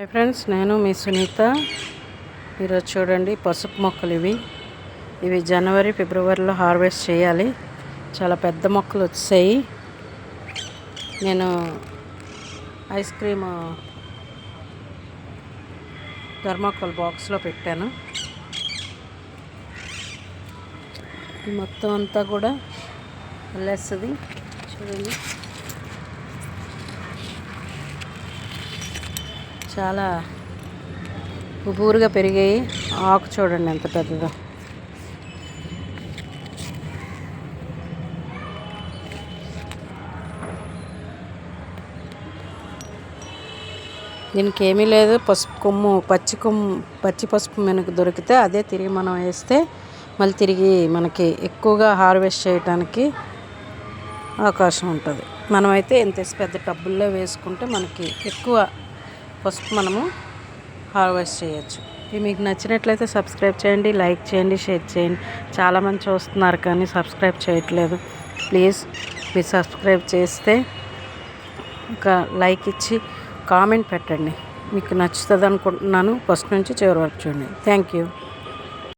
Hi friends, నేను మీ సునీత. ఈరోజు చూడండి, పసుపు మొక్కలు ఇవి జనవరి ఫిబ్రవరిలో హార్వెస్ట్ చేయాలి. చాలా పెద్ద మొక్కలు వచ్చాయి. నేను ఐస్ క్రీమ్ థర్మాకోల్ బాక్స్లో పెట్టాను. ఈ మొత్తం అంతా కూడా వెళ్ళేస్తుంది. చూడండి, చాలా ఉబూరుగా పెరిగాయి. ఆకు చూడండి ఎంత పెద్దదో. దీనికి ఏమీ లేదు, పసుపు కొమ్ము, పచ్చి పసుపు మనకు దొరికితే అదే తిరిగి మనం వేస్తే మళ్ళీ తిరిగి మనకి ఎక్కువగా హార్వెస్ట్ చేయడానికి అవకాశం ఉంటుంది. మనమైతే ఇంత పెద్ద టబ్బుల్లో వేసుకుంటే మనకి ఎక్కువ పసుపు మనము హార్వెస్ట్ చేయొచ్చు. ఇవి మీకు నచ్చినట్లయితే సబ్స్క్రైబ్ చేయండి, లైక్ చేయండి, షేర్ చేయండి. చాలామంది చూస్తున్నారు కానీ సబ్స్క్రైబ్ చేయట్లేదు. ప్లీజ్ మీరు సబ్స్క్రైబ్ చేస్తే ఒక లైక్ ఇచ్చి కామెంట్ పెట్టండి. మీకు నచ్చుతుంది అనుకుంటున్నాను. ఫస్ట్ నుంచి చివరి వరకు చూడండి. Thank you.